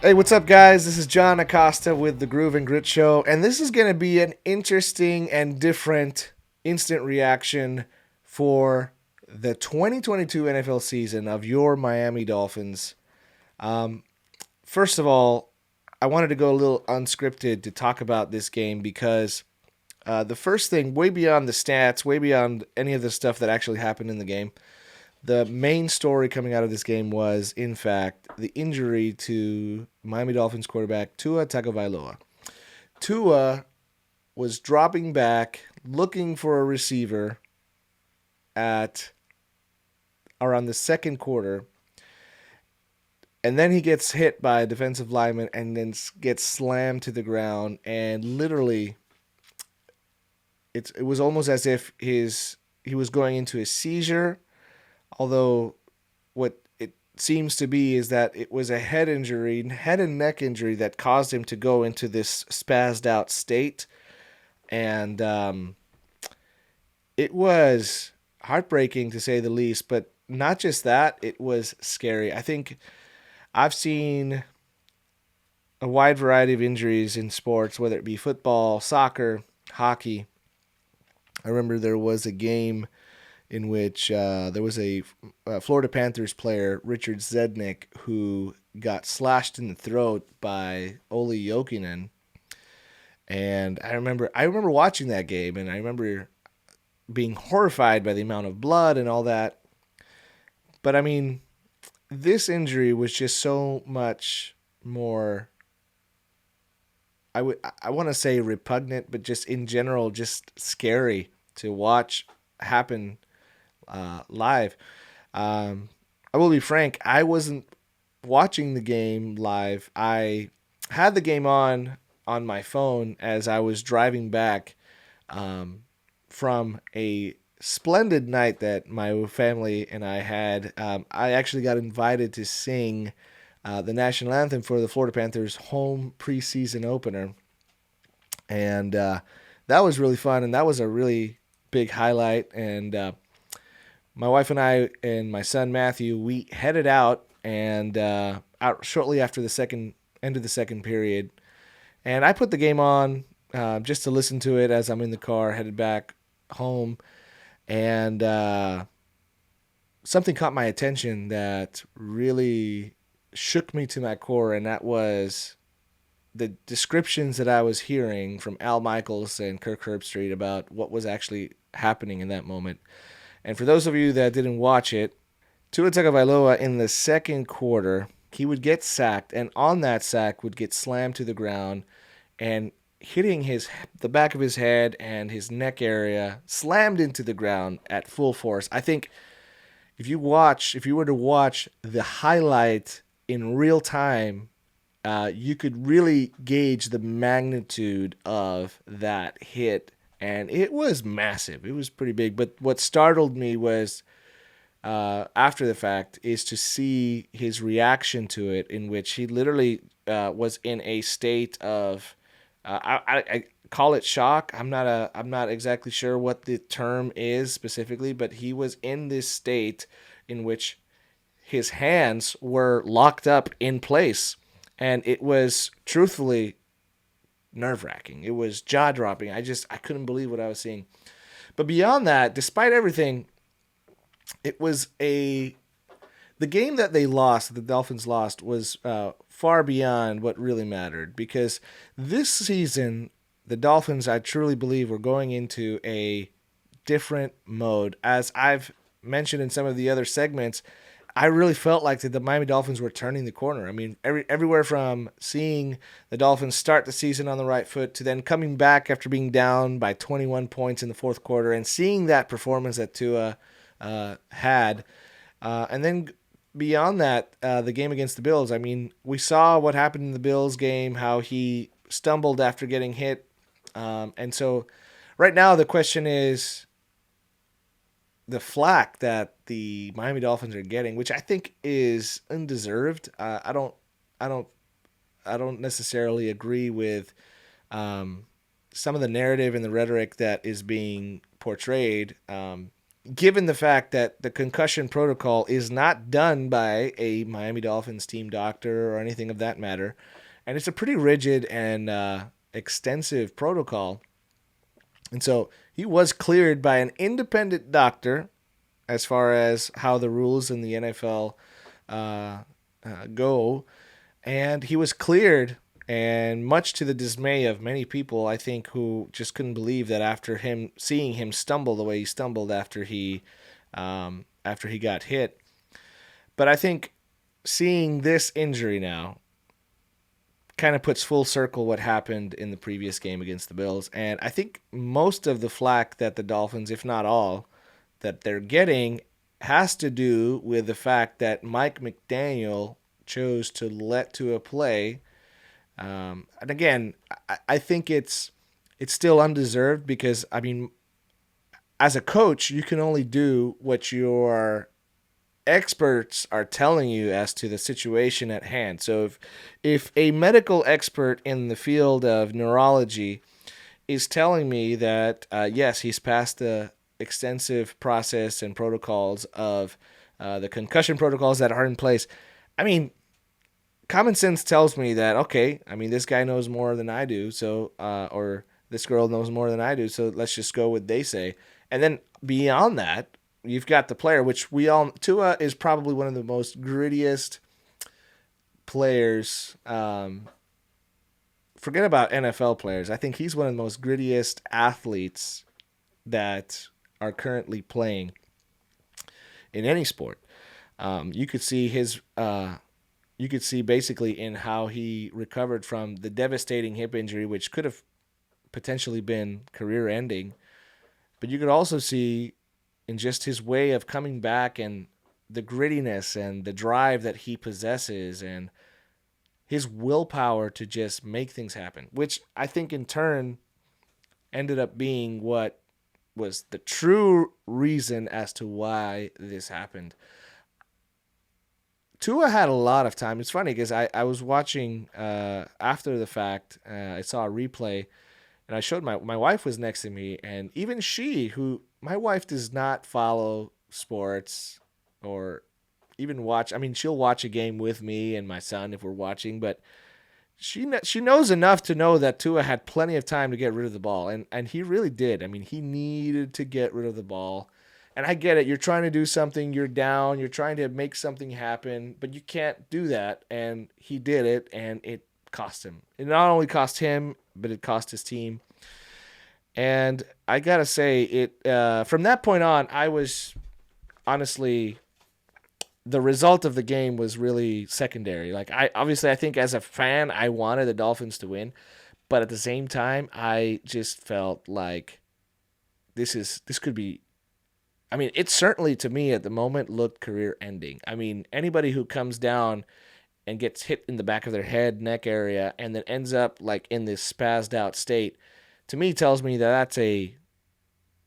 Hey, what's up, guys? This is John Acosta with the Groove and Grit Show, and this is going to be an interesting and different instant reaction for the 2022 NFL season of your Miami Dolphins. Um, First of all, I wanted to go a little unscripted to talk about this game because the first thing, way beyond the stats, way beyond any of the stuff that actually happened in the game, the main story coming out of this game was, in fact, the injury to Miami Dolphins quarterback Tua Tagovailoa. Tua was dropping back, looking for a receiver at around the second quarter, and then he gets hit by a defensive lineman and then gets slammed to the ground. And literally, it was almost as if he was going into a seizure. Although what it seems to be is that it was a head injury, head and neck injury that caused him to go into this spazzed out state. And it was heartbreaking to say the least, but not just that, it was scary. I think I've seen a wide variety of injuries in sports, whether it be football, soccer, hockey. I remember there was a game in which there was a Florida Panthers player, Richard Zednick, who got slashed in the throat by Oli Jokinen. And I remember watching that game, and I remember being horrified by the amount of blood and all that. But I mean, this injury was just so much more. I want to say repugnant, but just in general, just scary to watch happen live. I will be frank, I wasn't watching the game live. I had the game on my phone as I was driving back from a splendid night that my family and I had. I actually got invited to sing the national anthem for the Florida Panthers home preseason opener. And that was really fun, and that was a really big highlight. And my wife and I and my son Matthew, we headed out and out shortly after the second end of the second period, and I put the game on just to listen to it as I'm in the car headed back home, and something caught my attention that really shook me to my core, and that was the descriptions that I was hearing from Al Michaels and Kirk Herbstreit about what was actually happening in that moment. And for those of you that didn't watch it, Tua Tagovailoa in the second quarter, he would get sacked, and on that sack would get slammed to the ground and hitting the back of his head and his neck area, slammed into the ground at full force. I think if you were to watch the highlight in real time, you could really gauge the magnitude of that hit, and it was massive. It was pretty big. But what startled me was after the fact is to see his reaction to it, in which he literally was in a state of I call it shock. I'm not exactly sure what the term is specifically, but he was in this state in which his hands were locked up in place, and it was truthfully nerve wracking. It was jaw dropping. I couldn't believe what I was seeing. But beyond that, despite everything, it was the game that they lost, the Dolphins lost, was far beyond what really mattered, because this season, the Dolphins, I truly believe, were going into a different mode. As I've mentioned in some of the other segments, I really felt like the Miami Dolphins were turning the corner. I mean, everywhere from seeing the Dolphins start the season on the right foot to then coming back after being down by 21 points in the fourth quarter and seeing that performance that Tua had. And then beyond that, the game against the Bills, I mean, we saw what happened in the Bills game, how he stumbled after getting hit. And so right now the question is the flack that the Miami Dolphins are getting, which I think is undeserved. I don't, I don't necessarily agree with some of the narrative and the rhetoric that is being portrayed. given the fact that the concussion protocol is not done by a Miami Dolphins team doctor or anything of that matter, and it's a pretty rigid and extensive protocol. And so he was cleared by an independent doctor as far as how the rules in the NFL go. And he was cleared, and much to the dismay of many people, I think, who just couldn't believe that after him seeing him stumble the way he stumbled after he got hit. But I think seeing this injury now kind of puts full circle what happened in the previous game against the Bills. And I think most of the flack that the Dolphins, if not all, that they're getting has to do with the fact that Mike McDaniel chose to let Tua play. And again, I think it's still undeserved because, I mean, as a coach, you can only do what your experts are telling you as to the situation at hand. So if a medical expert in the field of neurology is telling me that yes, he's passed the extensive process and protocols of the concussion protocols that are in place, I mean, common sense tells me that okay, I mean, this guy knows more than I do, so or this girl knows more than I do, so let's just go with they say. And then beyond that, you've got the player, which we all Tua is probably one of the most grittiest players. Forget about NFL players. I think he's one of the most grittiest athletes that are currently playing in any sport. You could see his. You could see basically in how he recovered from the devastating hip injury, which could have potentially been career-ending. But you could also see in just his way of coming back and the grittiness and the drive that he possesses and his willpower to just make things happen, which I think in turn ended up being what was the true reason as to why this happened. Tua had a lot of time. It's funny because I was watching after the fact. I saw a replay, and I showed my wife was next to me, and even she, who my wife does not follow sports or even watch. I mean, she'll watch a game with me and my son if we're watching, but she knows enough to know that Tua had plenty of time to get rid of the ball, and he really did. I mean, he needed to get rid of the ball. And I get it. You're trying to do something. You're down. You're trying to make something happen, but you can't do that. And he did it, and it cost him. It not only cost him, but it cost his team. And I gotta say, it from that point on, I was honestly the result of the game was really secondary. Like I think as a fan, I wanted the Dolphins to win, but at the same time, I just felt like this could be. I mean, it certainly to me at the moment looked career ending. I mean, anybody who comes down and gets hit in the back of their head, neck area, and then ends up like in this spazzed out state, to me tells me that that's a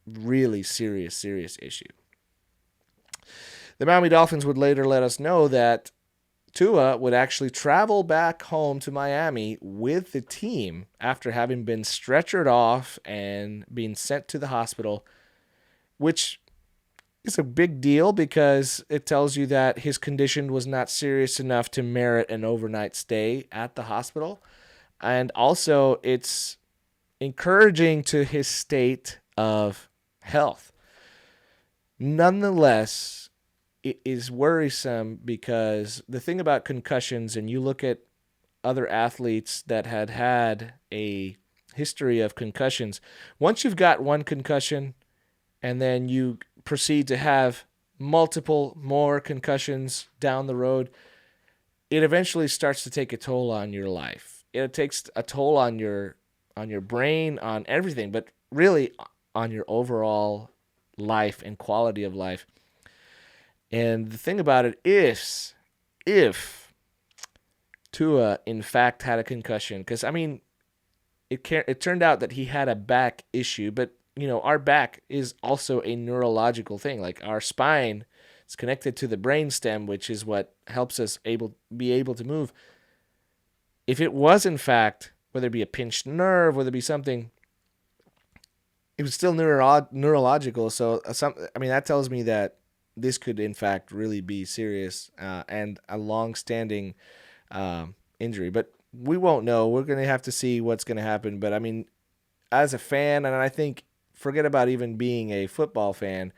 really serious issue. The Miami Dolphins would later let us know that Tua would actually travel back home to Miami with the team after having been stretchered off and being sent to the hospital, which is a big deal because it tells you that his condition was not serious enough to merit an overnight stay at the hospital. And also, it's encouraging to his state of health. Nonetheless, it is worrisome because the thing about concussions, and you look at other athletes that had a history of concussions, once you've got one concussion and then you proceed to have multiple more concussions down the road, it eventually starts to take a toll on your life. It takes a toll on your brain, on everything, but really on your overall life and quality of life. And the thing about it is, if Tua in fact had a concussion, because I mean, it turned out that he had a back issue, but you know, our back is also a neurological thing. Like our spine is connected to the brainstem, which is what helps us be able to move. If it was in fact, whether it be a pinched nerve, whether it be something, it was still neurological. So that tells me that this could in fact really be serious and a long-standing injury. But we won't know. We're going to have to see what's going to happen. But I mean, as a fan, and I think forget about even being a football fan,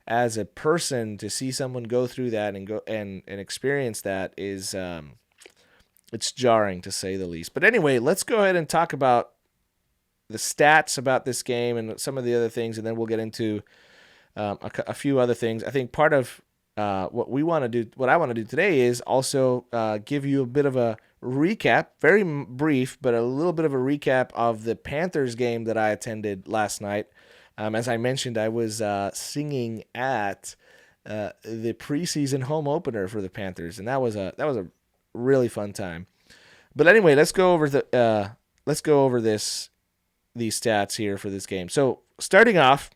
as a person to see someone go through that and go and experience that is it's jarring to say the least. But anyway, let's go ahead and talk about the stats about this game and some of the other things, and then we'll get into a few other things. I think part of what I want to do today is also give you a bit of a recap, very brief, but a little bit of a recap of the Panthers game that I attended last night. As I mentioned, I was singing at the preseason home opener for the Panthers, and that was a really fun time. But anyway, let's go over these stats here for this game. So starting off,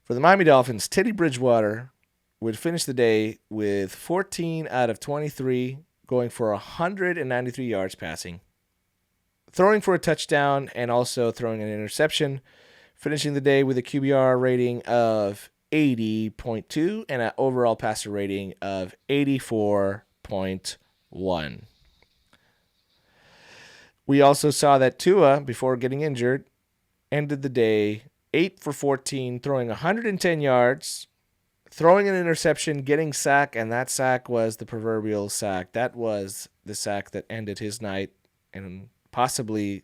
for the Miami Dolphins, Teddy Bridgewater would finish the day with 14 out of 23, going for 193 yards passing, throwing for a touchdown, and also throwing an interception, finishing the day with a QBR rating of 80.2 and an overall passer rating of 84.1. We also saw that Tua, before getting injured, ended the day 8 for 14, throwing 110 yards, throwing an interception, getting sacked, and that sack was the proverbial sack. That was the sack that ended his night and possibly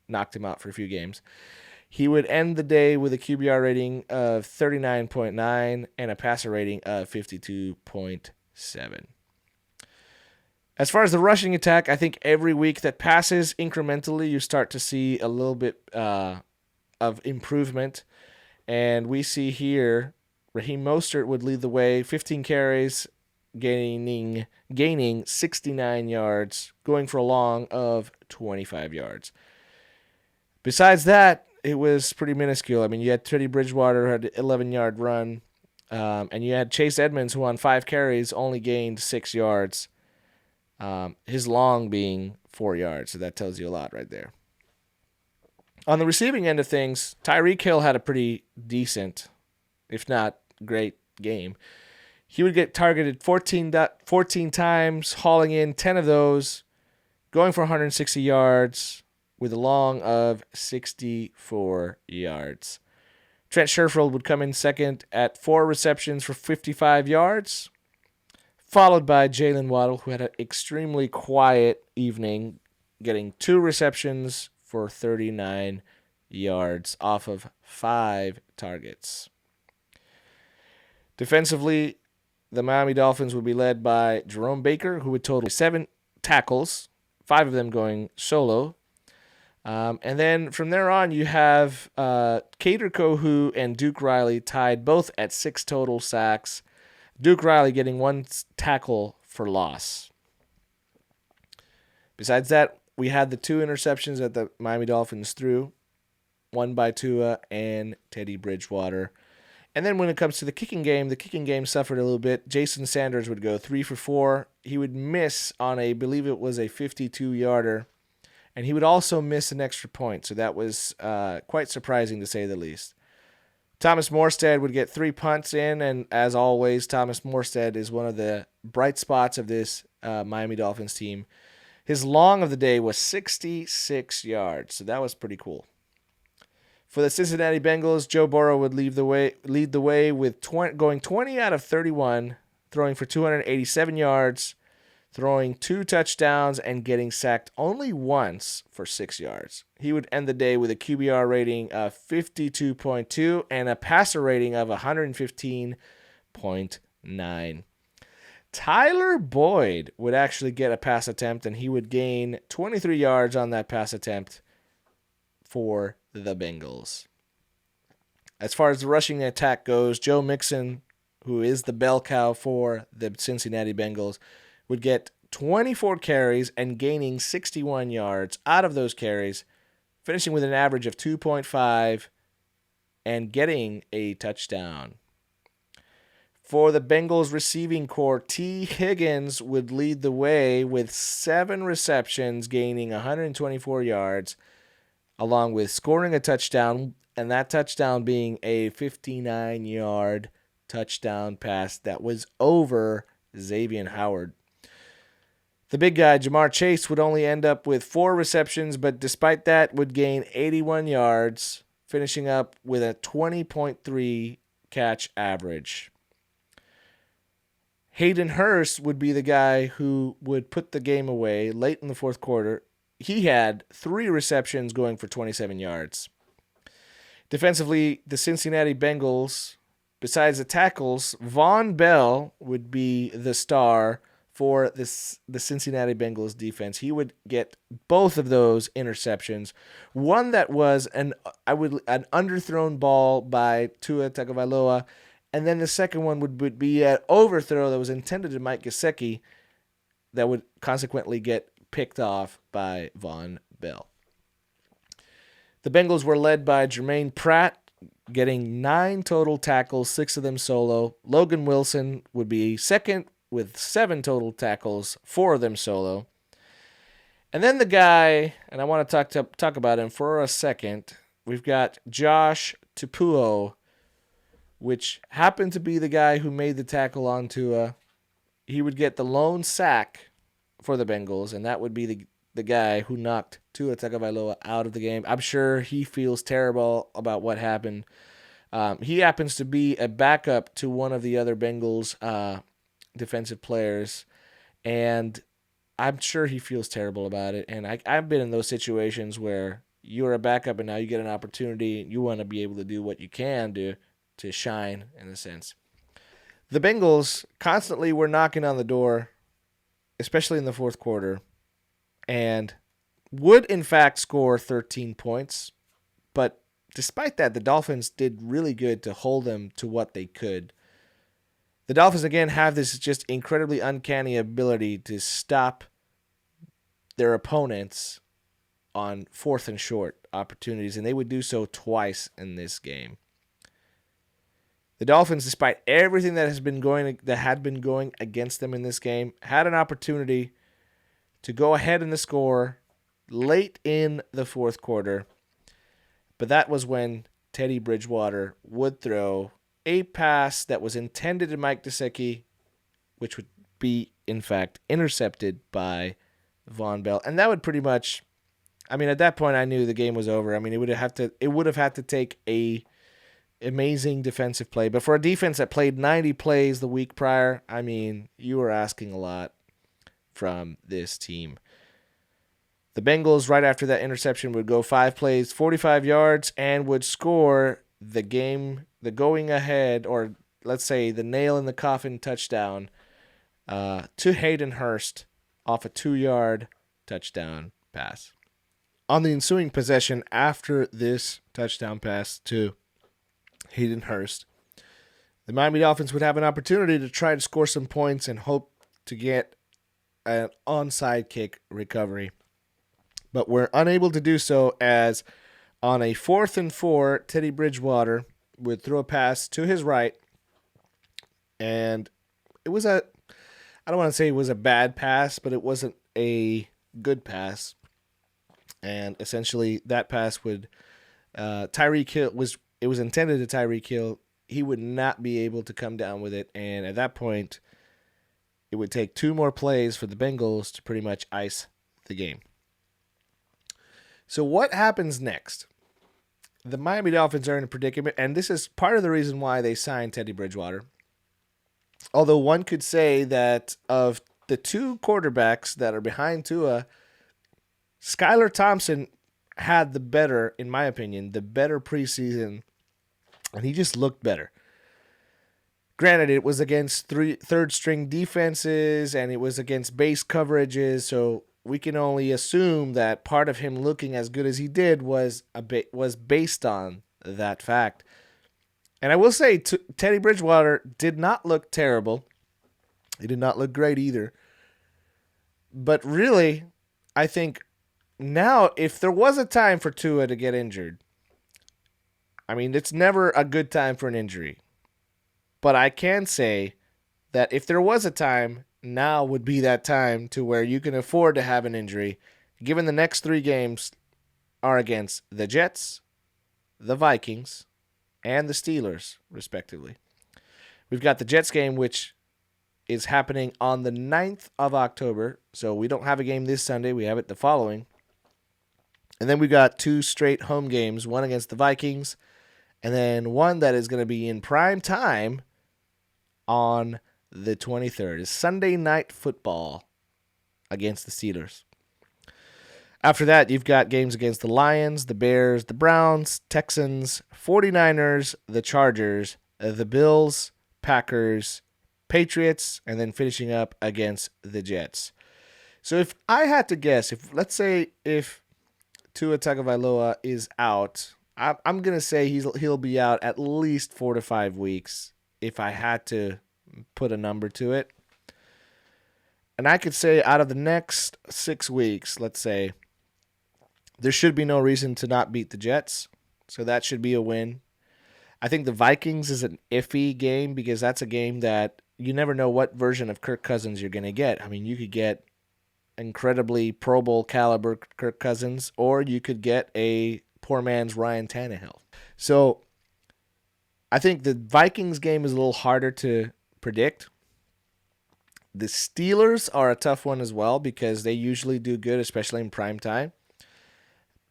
knocked him out for a few games. He would end the day with a QBR rating of 39.9 and a passer rating of 52.7. As far as the rushing attack, I think every week that passes incrementally, you start to see a little bit of improvement. And we see here, Raheem Mostert would lead the way, 15 carries, gaining 69 yards, going for a long of 25 yards. Besides that, it was pretty minuscule. I mean, you had Teddy Bridgewater had an 11-yard run, and you had Chase Edmonds, who on 5 carries only gained 6 yards, his long being 4 yards. So that tells you a lot right there. On the receiving end of things, Tyreek Hill had a pretty decent, if not great, game. He would get targeted 14 times, hauling in 10 of those, going for 160 yards with a long of 64 yards. Trent Sherfield would come in second at 4 receptions for 55 yards, followed by Jalen Waddle, who had an extremely quiet evening, getting 2 receptions for 39 yards off of 5 targets. Defensively, the Miami Dolphins would be led by Jerome Baker, who would total 7 tackles, 5 of them going solo. And then from there on, you have Kader Kohu and Duke Riley tied both at 6 total sacks. Duke Riley getting 1 tackle for loss. Besides that, we had the 2 interceptions that the Miami Dolphins threw, one by Tua and Teddy Bridgewater. And then when it comes to the kicking game suffered a little bit. Jason Sanders would go 3 for 4. He would miss on I believe it was a 52-yarder. And he would also miss an extra point. So that was quite surprising to say the least. Thomas Morstead would get 3 punts in. And as always, Thomas Morstead is one of the bright spots of this Miami Dolphins team. His long of the day was 66 yards. So that was pretty cool. For the Cincinnati Bengals, Joe Burrow would lead the way with going 20 out of 31, throwing for 287 yards, throwing 2 touchdowns, and getting sacked only once for 6 yards. He would end the day with a QBR rating of 52.2 and a passer rating of 115.9. Tyler Boyd would actually get a pass attempt, and he would gain 23 yards on that pass attempt for the Bengals. As far as the rushing attack goes, Joe Mixon, who is the bell cow for the Cincinnati Bengals, would get 24 carries and gaining 61 yards out of those carries, finishing with an average of 2.5 and getting a touchdown. For the Bengals receiving corps, T. Higgins would lead the way with 7 receptions, gaining 124 yards, along with scoring a touchdown, and that touchdown being a 59-yard touchdown pass that was over Xavier Howard. The big guy, Jamar Chase, would only end up with 4 receptions, but despite that would gain 81 yards, finishing up with a 20.3 catch average. Hayden Hurst would be the guy who would put the game away late in the fourth quarter. He had 3 receptions going for 27 yards. Defensively, the Cincinnati Bengals, besides the tackles, Von Bell would be the star for the Cincinnati Bengals defense. He would get both of those interceptions. One that was an underthrown ball by Tua Tagovailoa, and then the second one would be an overthrow that was intended to Mike Gesicki that would consequently get picked off by Von Bell. The Bengals were led by Jermaine Pratt, getting 9 total tackles, 6 of them solo. Logan Wilson would be second with 7 total tackles, 4 of them solo. And then the guy, and I want to talk about him for a second, we've got Josh Tupuo, which happened to be the guy who made the tackle on Tua. He would get the lone sack for the Bengals, and that would be the guy who knocked Tua Tagovailoa out of the game. I'm sure he feels terrible about what happened. He happens to be a backup to one of the other Bengals defensive players, and I'm sure he feels terrible about it. And I've been in those situations where you're a backup and now you get an opportunity and you want to be able to do what you can to shine, in a sense. The Bengals constantly were knocking on the door, especially in the fourth quarter, and would in fact score 13 points. But despite that, the Dolphins did really good to hold them to what they could. The Dolphins, again, have this just incredibly uncanny ability to stop their opponents on 4th and short opportunities, and they would do so twice in this game. The Dolphins, despite everything that had been going against them in this game, had an opportunity to go ahead in the score late in the fourth quarter, but that was when Teddy Bridgewater would throw a pass that was intended to Mike Gesicki, which would be, in fact, intercepted by Von Bell. And that would pretty much, at that point I knew the game was over. It would have had to take a amazing defensive play. But for a defense that played 90 plays the week prior, you were asking a lot from this team. The Bengals, right after that interception, would go 5 plays, 45 yards, and would score the going ahead, or let's say the nail in the coffin touchdown to Hayden Hurst off a 2-yard touchdown pass. On the ensuing possession after this touchdown pass to Hayden Hurst, the Miami Dolphins would have an opportunity to try to score some points and hope to get an onside kick recovery. But were unable to do so, as on a 4th and 4, Teddy Bridgewater would throw a pass to his right, and it was I don't want to say it was a bad pass, but it wasn't a good pass. And essentially that pass would Tyreek Hill was intended to Tyreek Hill. He would not be able to come down with it, and at that point it would take 2 more plays for the Bengals to pretty much ice the game. So what happens next? The Miami Dolphins are in a predicament, and this is part of the reason why they signed Teddy Bridgewater. Although one could say that of the 2 quarterbacks that are behind Tua, Skylar Thompson had the better, in my opinion, the better preseason, and he just looked better. Granted, it was against third-string defenses, and it was against base coverages, so we can only assume that part of him looking as good as he did was based on that fact. And I will say, Teddy Bridgewater did not look terrible. He did not look great either. But really, I think now, if there was a time for Tua to get injured, it's never a good time for an injury. But I can say that if there was a time, now would be that time to where you can afford to have an injury, given the next 3 games are against the Jets, the Vikings, and the Steelers, respectively. We've got the Jets game, which is happening on the 9th of October. So we don't have a game this Sunday. We have it the following. And then we got 2 straight home games, one against the Vikings, and then one that is going to be in prime time on the 23rd. It's Sunday Night Football against the Steelers. After that, you've got games against the Lions, the Bears, the Browns, Texans, 49ers, the Chargers, the Bills, Packers, Patriots, and then finishing up against the Jets. So if I had to guess, let's say if Tua Tagovailoa is out, I'm going to say he'll be out at least 4 to 5 weeks if I had to put a number to it. And I could say out of the next 6 weeks, let's say, there should be no reason to not beat the Jets. So that should be a win. I think the Vikings is an iffy game because that's a game that you never know what version of Kirk Cousins you're going to get. I mean, you could get incredibly Pro Bowl caliber Kirk Cousins, or you could get a poor man's Ryan Tannehill. So I think the Vikings game is a little harder to predict. The Steelers are a tough one as well because they usually do good, especially in prime time.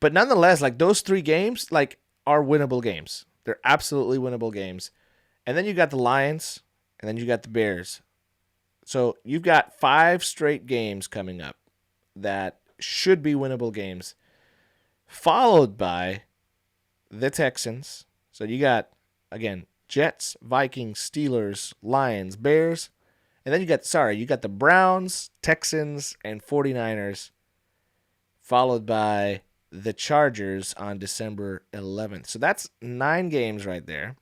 But nonetheless, like those 3 games, like are winnable games. They're absolutely winnable games. And then you got the Lions, and then you got the Bears. So you've got 5 straight games coming up that should be winnable games, followed by the Texans. So you got, again, Jets, Vikings, Steelers, Lions, Bears. And then you got the Browns, Texans, and 49ers, followed by the Chargers on December 11th. So that's 9 games right there.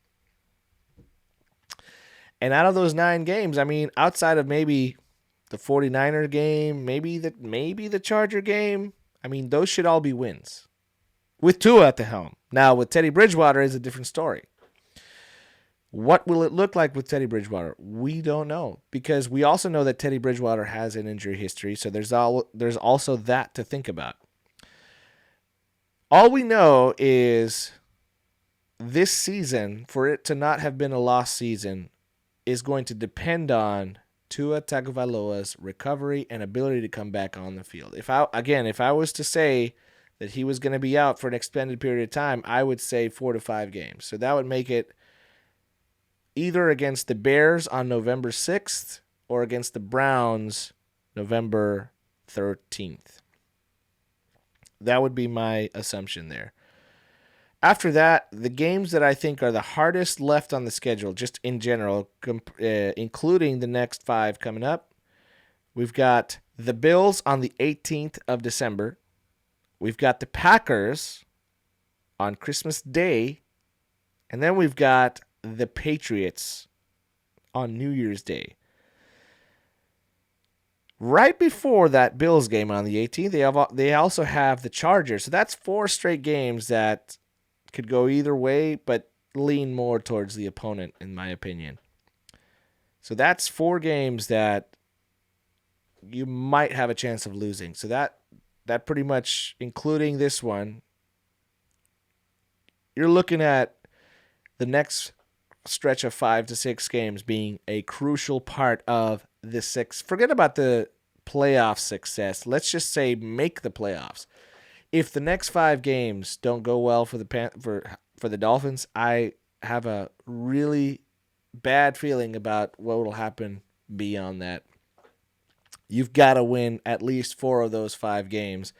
And out of those 9 games, I mean, outside of maybe the 49er game, maybe the Charger game, I mean, those should all be wins with Tua at the helm. Now, with Teddy Bridgewater is a different story. What will it look like with Teddy Bridgewater? We don't know, because we also know that Teddy Bridgewater has an injury history, so there's also that to think about. All we know is this season, for it to not have been a lost season, is going to depend on Tua Tagovailoa's recovery and ability to come back on the field. If I was to say that he was going to be out for an extended period of time, I would say 4 to 5 games. So that would make it either against the Bears on November 6th or against the Browns November 13th. That would be my assumption there. After that, the games that I think are the hardest left on the schedule, just in general, including the next 5 coming up, we've got the Bills on the 18th of December. We've got the Packers on Christmas Day. And then we've got the Patriots on New Year's Day. Right before that Bills game on the 18th, they also have the Chargers. So that's 4 straight games that could go either way, but lean more towards the opponent, in my opinion. So that's 4 games that you might have a chance of losing. So that pretty much, including this one, you're looking at the next stretch of 5 to 6 games being a crucial part of the 6. Forget about the playoff success. Let's just say make the playoffs. If the next 5 games don't go well for the Dolphins, I have a really bad feeling about what will happen beyond that. You've got to win at least 4 of those 5 games,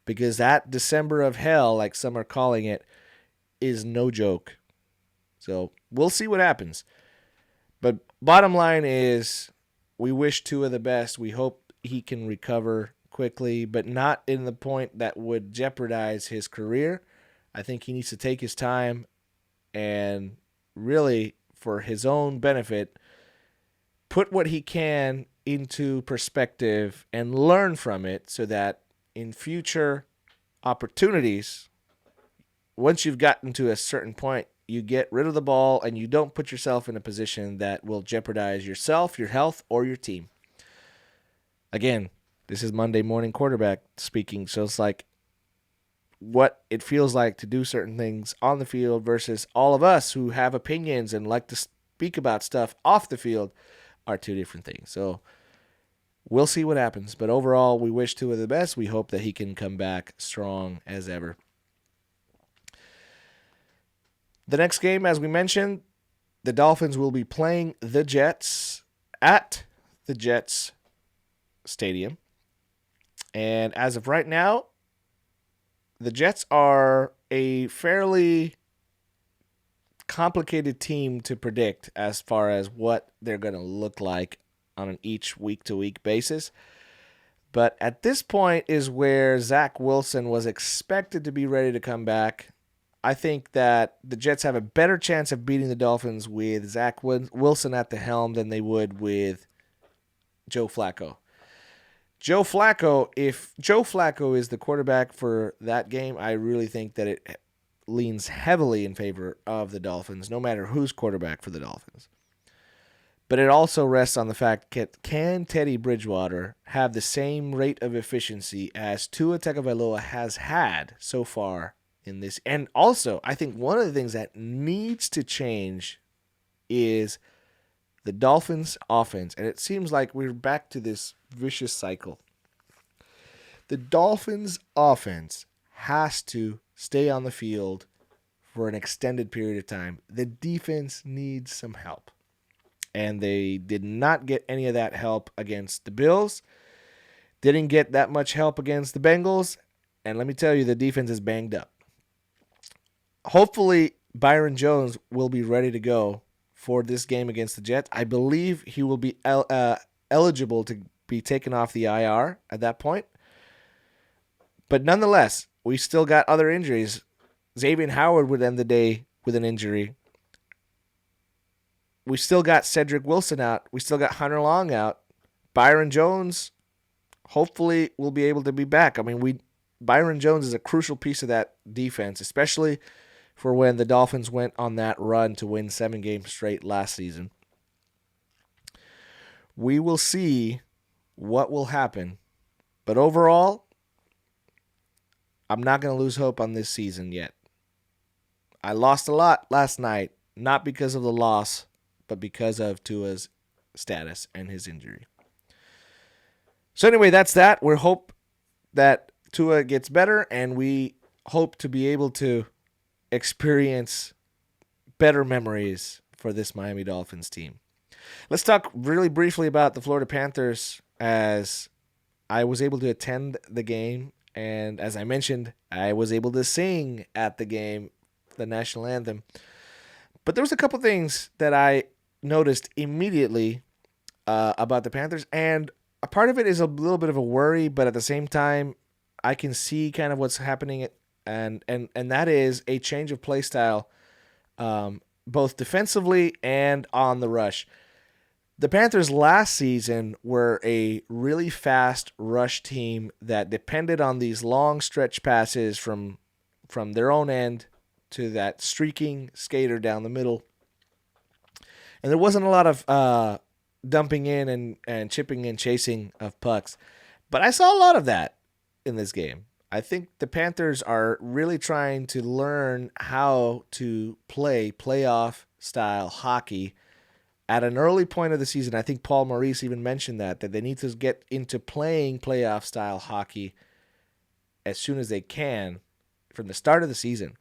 because that December of hell, like some are calling it, is no joke. So we'll see what happens. But bottom line is, we wish Tua the best. We hope he can recover quickly, but not in the point that would jeopardize his career. I think he needs to take his time and really, for his own benefit, put what he can into perspective and learn from it, so that in future opportunities, once you've gotten to a certain point, you get rid of the ball and you don't put yourself in a position that will jeopardize yourself, your health, or your team. Again, this is Monday Morning Quarterback speaking, so it's like what it feels like to do certain things on the field versus all of us who have opinions and like to speak about stuff off the field are two different things. So we'll see what happens. But overall, we wish Tua the best. We hope that he can come back strong as ever. The next game, as we mentioned, the Dolphins will be playing the Jets at the Jets Stadium. And as of right now, the Jets are a fairly complicated team to predict as far as what they're going to look like on an each week-to-week basis. But at this point is where Zach Wilson was expected to be ready to come back. I think that the Jets have a better chance of beating the Dolphins with Zach Wilson at the helm than they would with Joe Flacco. If Joe Flacco is the quarterback for that game, I really think that it leans heavily in favor of the Dolphins, no matter who's quarterback for the Dolphins. But it also rests on the fact that can Teddy Bridgewater have the same rate of efficiency as Tua Tagovailoa has had so far in this? And also, I think one of the things that needs to change is the Dolphins' offense. And it seems like we're back to this vicious cycle. The Dolphins' offense has to stay on the field for an extended period of time. The defense needs some help. And they did not get any of that help against the Bills. Didn't get that much help against the Bengals. And let me tell you, the defense is banged up. Hopefully, Byron Jones will be ready to go for this game against the Jets. I believe he will be eligible to be taken off the IR at that point. But nonetheless, we still got other injuries. Xavier Howard would end the day with an injury. We still got Cedric Wilson out. We still got Hunter Long out. Byron Jones, hopefully, will be able to be back. I mean, Byron Jones is a crucial piece of that defense, especially for when the Dolphins went on that run to win 7 games straight last season. We will see what will happen. But overall, I'm not going to lose hope on this season yet. I lost a lot last night, not because of the loss, but because of Tua's status and his injury. So anyway, that's that. We hope that Tua gets better, and we hope to be able to experience better memories for this Miami Dolphins team. Let's talk really briefly about the Florida Panthers, as I was able to attend the game, and as I mentioned, I was able to sing at the game, the national anthem. But there was a couple things that I noticed immediately about the Panthers, and a part of it is a little bit of a worry, but at the same time, I can see kind of what's happening, and that is a change of play style, both defensively and on the rush. The Panthers last season were a really fast rush team that depended on these long stretch passes from their own end to that streaking skater down the middle. And there wasn't a lot of dumping in and chipping and chasing of pucks. But I saw a lot of that in this game. I think the Panthers are really trying to learn how to play playoff-style hockey at an early point of the season. I think Paul Maurice even mentioned that they need to get into playing playoff-style hockey as soon as they can from the start of the season.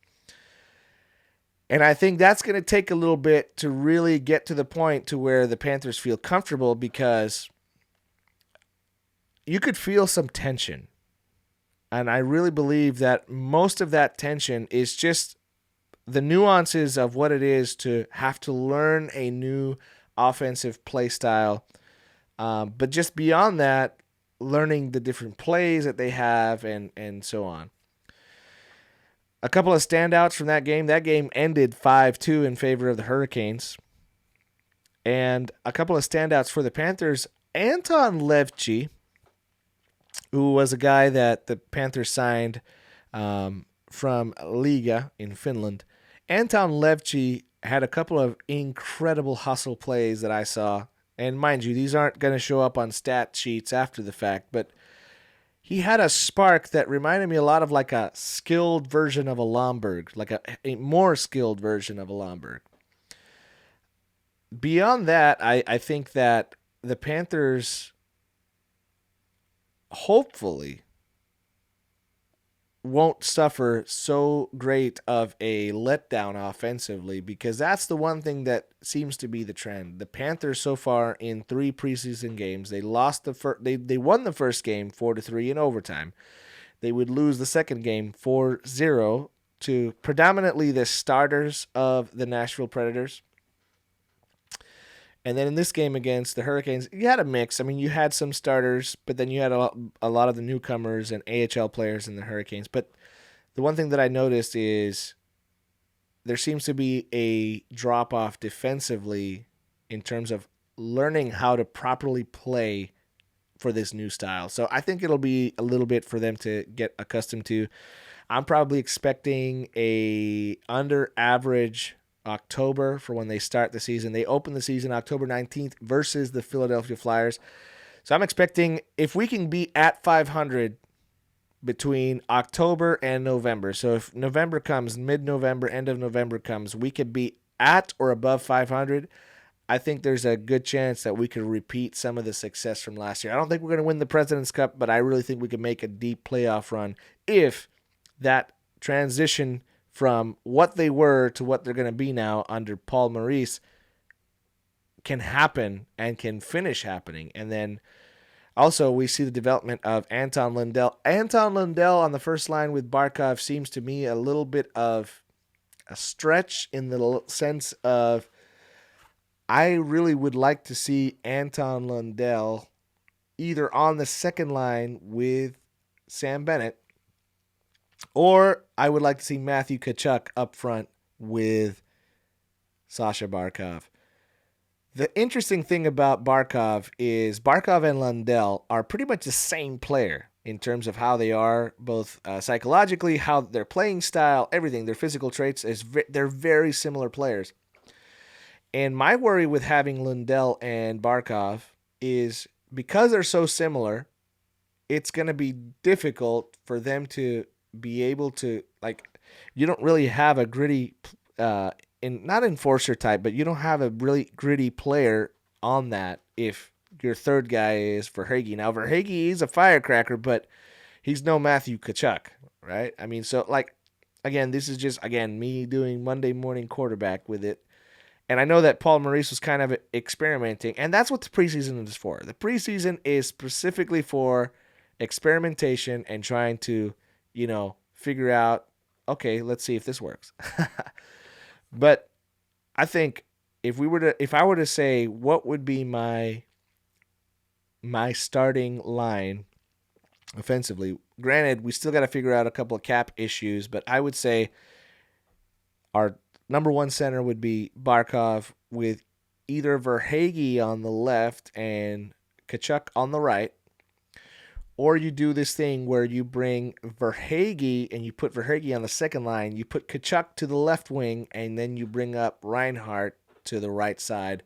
And I think that's going to take a little bit to really get to the point to where the Panthers feel comfortable, because you could feel some tension. And I really believe that most of that tension is just the nuances of what it is to have to learn a new offensive play style. But just beyond that, learning the different plays that they have and so on. A couple of standouts from that game. That game ended 5-2 in favor of the Hurricanes. And a couple of standouts for the Panthers. Anton Levci, who was a guy that the Panthers signed from Liga in Finland. Anton Levci had a couple of incredible hustle plays that I saw. And mind you, these aren't going to show up on stat sheets after the fact, but he had a spark that reminded me a lot of like a skilled version of a Lomberg, like a more skilled version of a Lomberg. Beyond that, I think that the Panthers hopefully won't suffer so great of a letdown offensively, because that's the one thing that seems to be the trend. The Panthers so far in 3 preseason games, they lost they won the first game 4-3 in overtime. They would lose the second game 4-0 to predominantly the starters of the Nashville Predators. And then in this game against the Hurricanes, you had a mix. I mean, you had some starters, but then you had a lot of the newcomers and AHL players in the Hurricanes. But the one thing that I noticed is there seems to be a drop-off defensively in terms of learning how to properly play for this new style. So I think it'll be a little bit for them to get accustomed to. I'm probably expecting a under average October for when they start the season. They open the season October 19th versus the Philadelphia Flyers. So I'm expecting if we can be at 500 between October and November. So if November comes, mid-November, end of November comes, we could be at or above 500. I think there's a good chance that we could repeat some of the success from last year. I don't think we're going to win the President's Cup, but I really think we could make a deep playoff run if that transition from what they were to what they're going to be now under Paul Maurice can happen and can finish happening. And then also we see the development of Anton Lundell. Anton Lundell on the first line with Barkov seems to me a little bit of a stretch in the sense of I really would like to see Anton Lundell either on the second line with Sam Bennett, or I would like to see Matthew Tkachuk up front with Sasha Barkov. The interesting thing about Barkov is Barkov and Lundell are pretty much the same player in terms of how they are, both psychologically, how their playing style, everything, their physical traits. They're very similar players. And my worry with having Lundell and Barkov is because they're so similar, it's going to be difficult for them to be able to, like, you don't really have a gritty, not enforcer type, but you don't have a really gritty player on that if your third guy is Verhaeghe. Now, Verhaeghe is a firecracker, but he's no Matthew Tkachuk, right? I mean, so, like, again, this is just, again, me doing Monday morning quarterback with it. And I know that Paul Maurice was kind of experimenting, and that's what the preseason is for. The preseason is specifically for experimentation and trying to, figure out, okay, let's see if this works. But I think if I were to say what would be my starting line offensively, granted, we still got to figure out a couple of cap issues, but I would say our number one center would be Barkov with either Verhaeghe on the left and Tkachuk on the right. Or you do this thing where you bring Verhaeghe and you put Verhaeghe on the second line. You put Tkachuk to the left wing, and then you bring up Reinhart to the right side.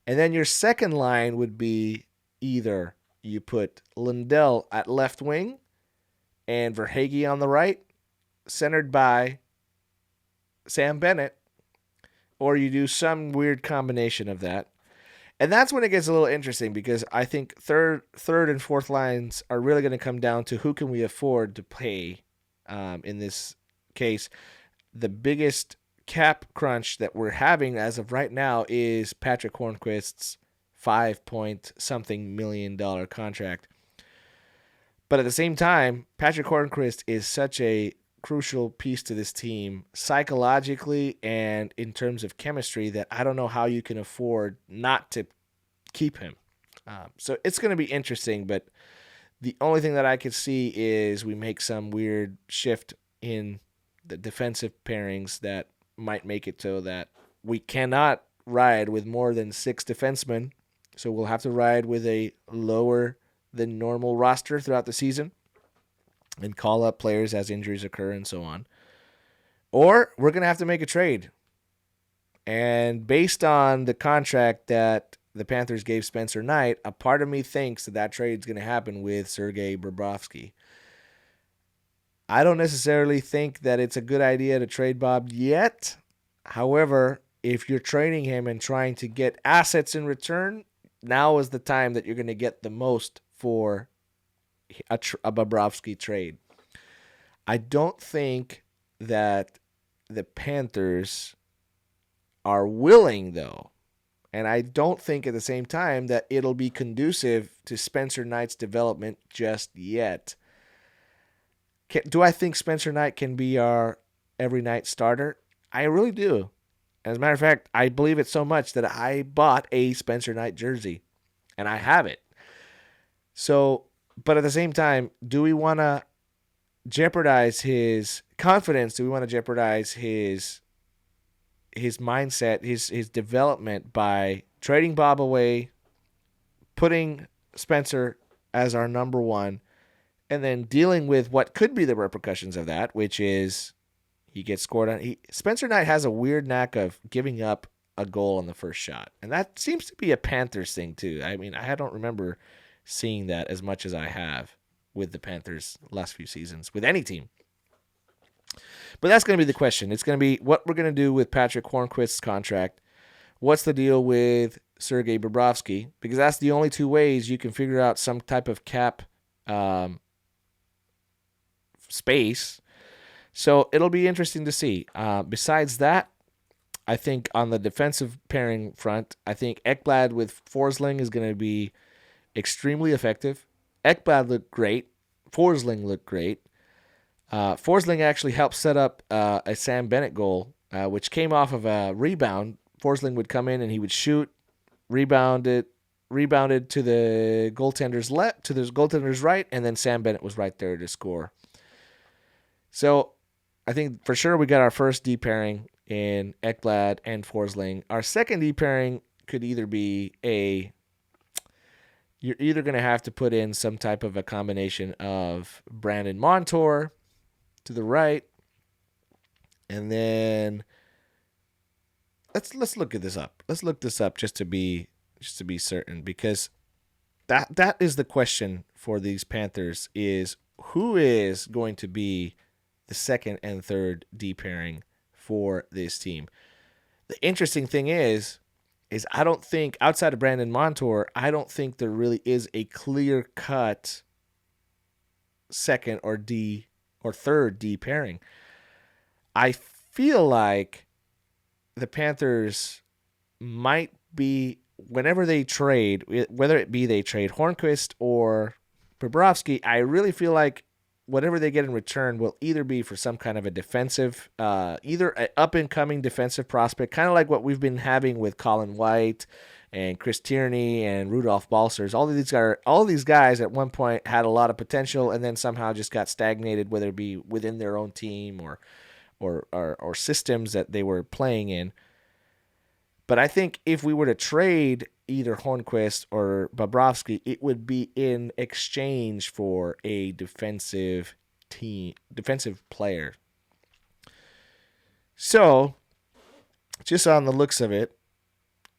And then your second line would be either you put Lundell at left wing and Verhaeghe on the right, centered by Sam Bennett, or you do some weird combination of that. And that's when it gets a little interesting, because I think third and fourth lines are really going to come down to who can we afford to pay. In this case, the biggest cap crunch that we're having as of right now is Patrick Hornquist's $5-point-something million contract. But at the same time, Patrick Hornquist is such a crucial piece to this team psychologically and in terms of chemistry that I don't know how you can afford not to keep him. So it's going to be interesting, but the only thing that I could see is we make some weird shift in the defensive pairings that might make it so that we cannot ride with more than 6 defensemen. So we'll have to ride with a lower than normal roster throughout the season and call up players as injuries occur and so on. Or we're going to have to make a trade. And based on the contract that the Panthers gave Spencer Knight, a part of me thinks that trade is going to happen with Sergei Bobrovsky. I don't necessarily think that it's a good idea to trade Bob yet. However, if you're trading him and trying to get assets in return, now is the time that you're going to get the most for a Bobrovsky trade. I don't think that the Panthers are willing, though. And I don't think at the same time that it'll be conducive to Spencer Knight's development just yet. Do I think Spencer Knight can be our every night starter? I really do. As a matter of fact, I believe it so much that I bought a Spencer Knight jersey, and I have it. So, but at the same time, do we want to jeopardize his confidence? Do we want to jeopardize his mindset, his development by trading Bob away, putting Spencer as our number one, and then dealing with what could be the repercussions of that, which is he gets scored on. Spencer Knight has a weird knack of giving up a goal on the first shot, and that seems to be a Panthers thing too. I mean, I don't remember seeing that as much as I have with the Panthers last few seasons with any team. But that's going to be the question. It's going to be what we're going to do with Patrick Hornquist's contract. What's the deal with Sergei Bobrovsky? Because that's the only two ways you can figure out some type of cap space. So it'll be interesting to see. Besides that, I think on the defensive pairing front, I think Ekblad with Forsling is going to be extremely effective. Ekblad looked great. Forsling looked great. Forsling actually helped set up a Sam Bennett goal, which came off of a rebound. Forsling would come in and he would shoot, rebounded to the goaltender's left, to the goaltender's right, and then Sam Bennett was right there to score. So I think for sure we got our first D pairing in Ekblad and Forsling. Our second D pairing could either be you're either going to have to put in some type of a combination of Brandon Montour to the right, and then let's look at this up. Let's look this up just to be certain, because that is the question for these Panthers: is who is going to be the second and third D pairing for this team. The interesting thing is I don't think, outside of Brandon Montour, I don't think there really is a clear-cut second or third D pairing. I feel like the Panthers might be, whenever they trade, whether it be they trade Hornquist or Bobrovsky, I really feel like whatever they get in return will either be for some kind of a defensive, either an up-and-coming defensive prospect, kind of like what we've been having with Colin White and Chris Tierney and Rudolph Balcers. All these guys at one point had a lot of potential and then somehow just got stagnated, whether it be within their own team or systems that they were playing in. But I think if we were to trade either Hornquist or Bobrovsky, it would be in exchange for a defensive player. So, just on the looks of it,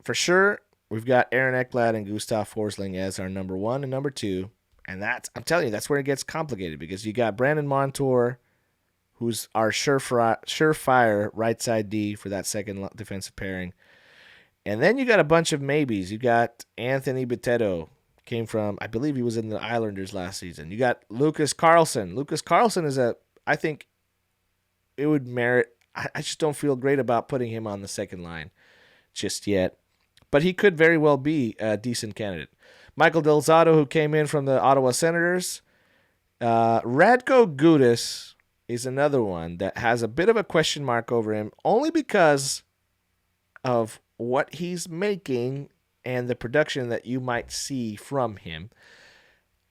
for sure, we've got Aaron Ekblad and Gustav Forsling as our number one and number two. And I'm telling you, that's where it gets complicated, because you got Brandon Montour, who's our surefire right side D for that second defensive pairing. And then you got a bunch of maybes. You got Anthony Bitetto, came from, I believe he was in the Islanders last season. You got Lucas Carlson. Lucas Carlson I think it would merit, I just don't feel great about putting him on the second line just yet. But he could very well be a decent candidate. Michael Del Zotto, who came in from the Ottawa Senators. Radko Gudas is another one that has a bit of a question mark over him, only because of what he's making and the production that you might see from him.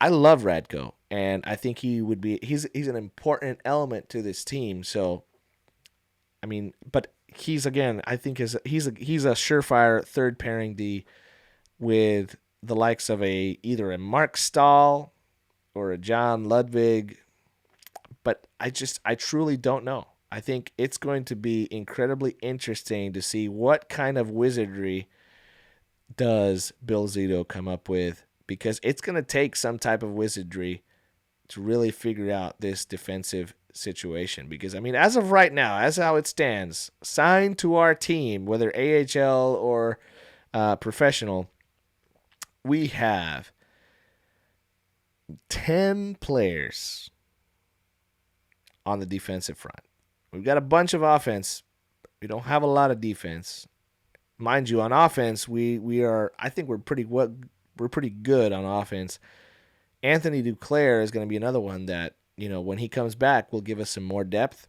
I love Radko, and I think he's an important element to this team. So, I mean, but I think he's a surefire third pairing D with the likes of either a Mark Stahl or a John Ludwig. But I truly don't know. I think it's going to be incredibly interesting to see what kind of wizardry does Bill Zito come up with? Because it's going to take some type of wizardry to really figure out this defensive situation. Because, I mean, as of right now, as how it stands, signed to our team, whether AHL or professional, we have 10 players on the defensive front. We've got a bunch of offense. We don't have a lot of defense. Mind you, on offense, we are. I think we're pretty good on offense. Anthony Duclair is going to be another one that, when he comes back, will give us some more depth.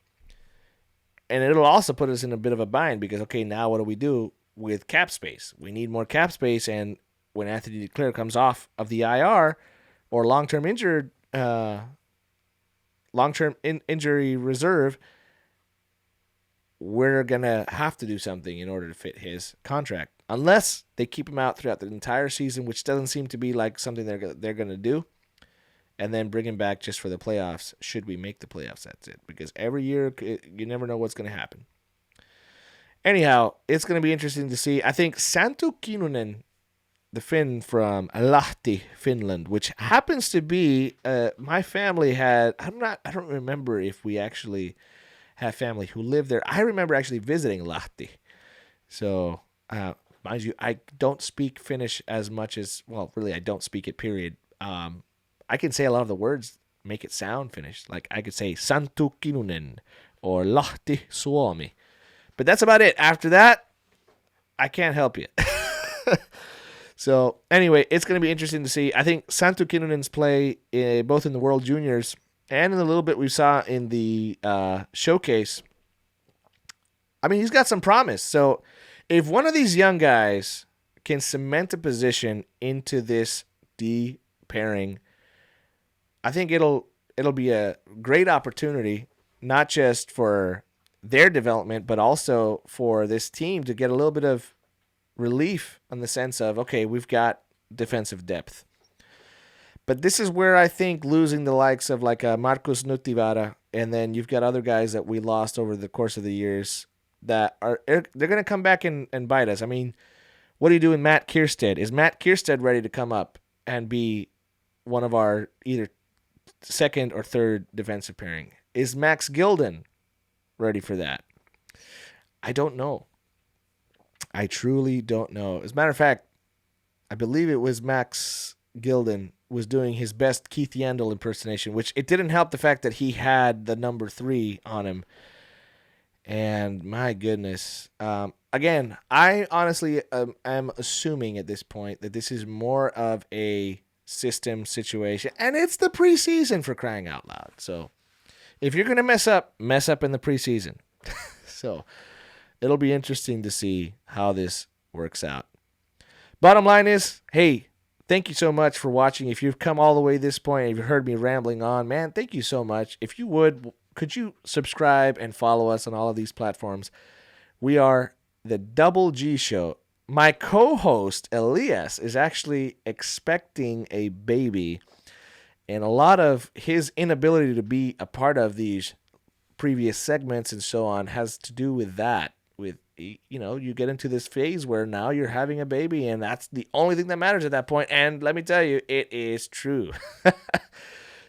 And it'll also put us in a bit of a bind because, okay, now what do we do with cap space? We need more cap space, and when Anthony Duclair comes off of the IR or long-term injury reserve, we're going to have to do something in order to fit his contract. Unless they keep him out throughout the entire season, which doesn't seem to be like something they're going to do, and then bring him back just for the playoffs, should we make the playoffs. That's it. Because every year, you never know what's going to happen. Anyhow, it's going to be interesting to see. I think Santtu Kinnunen, the Finn from Lahti, Finland, which happens to be, my family had, I don't remember if we actually have family who live there. I remember actually visiting Lahti. So, mind you, I don't speak Finnish as much as, well, really, I don't speak it, period. I can say a lot of the words, make it sound Finnish. Like, I could say Santtu Kinnunen or Lahti, Suomi. But that's about it. After that, I can't help you. So, anyway, it's going to be interesting to see. I think Santtu Kinnunen's play, both in the World Juniors and in the little bit we saw in the showcase, I mean, he's got some promise. So if one of these young guys can cement a position into this D pairing, I think it'll be a great opportunity, not just for their development, but also for this team to get a little bit of relief in the sense of, okay, we've got defensive depth. But this is where I think losing the likes of like Markus Nuttivaara, and then you've got other guys that we lost over the course of the years that they're going to come back and bite us. I mean, what do you do with Matt Kierstead? Is Matt Kierstead ready to come up and be one of our either second or third defensive pairing? Is Max Gilden ready for that? I don't know. I truly don't know. As a matter of fact, I believe it was Max Gilden was doing his best Keith Yandel impersonation, which it didn't help the fact that he had the number 3 on him. And my goodness. Again, I honestly am assuming at this point that this is more of a system situation. And it's the preseason, for crying out loud. So if you're going to mess up in the preseason. So it'll be interesting to see how this works out. Bottom line is, hey, thank you so much for watching. If you've come all the way to this point, if you've heard me rambling on, man, thank you so much. If you would, could you subscribe and follow us on all of these platforms? We are the Double G Show. My co-host, Elias, is actually expecting a baby, and a lot of his inability to be a part of these previous segments and so on has to do with that. With, you get into this phase where now you're having a baby, and that's the only thing that matters at that point. And let me tell you, it is true.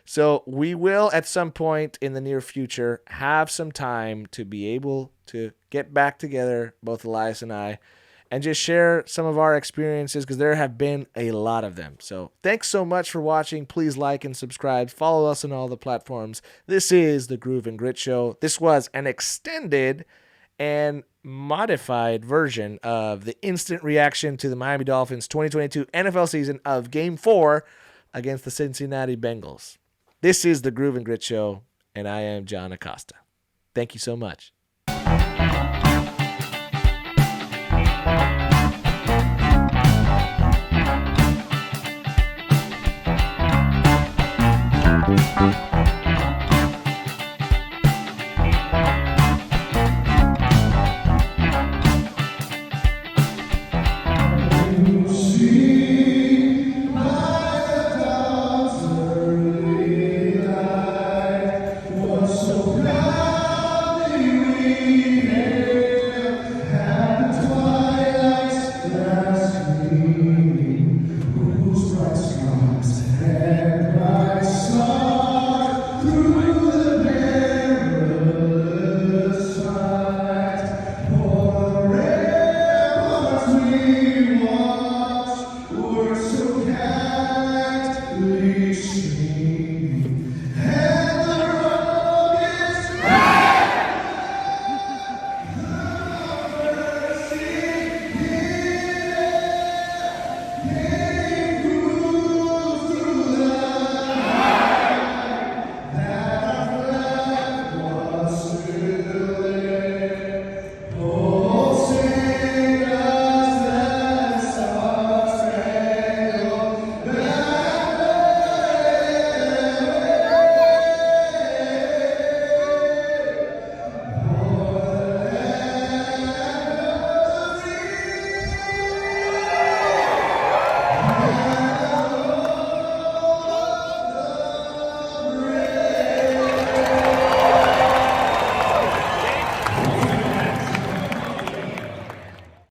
So we will, at some point in the near future, have some time to be able to get back together, both Elias and I, and just share some of our experiences, because there have been a lot of them. So thanks so much for watching. Please like and subscribe. Follow us on all the platforms. This is the Groove and Grit Show. This was an extended and modified version of the instant reaction to the Miami Dolphins 2022 NFL season of Game 4 against the Cincinnati Bengals. This is the Groove and Grit Show, and I am John Acosta. Thank you so much. Thank you.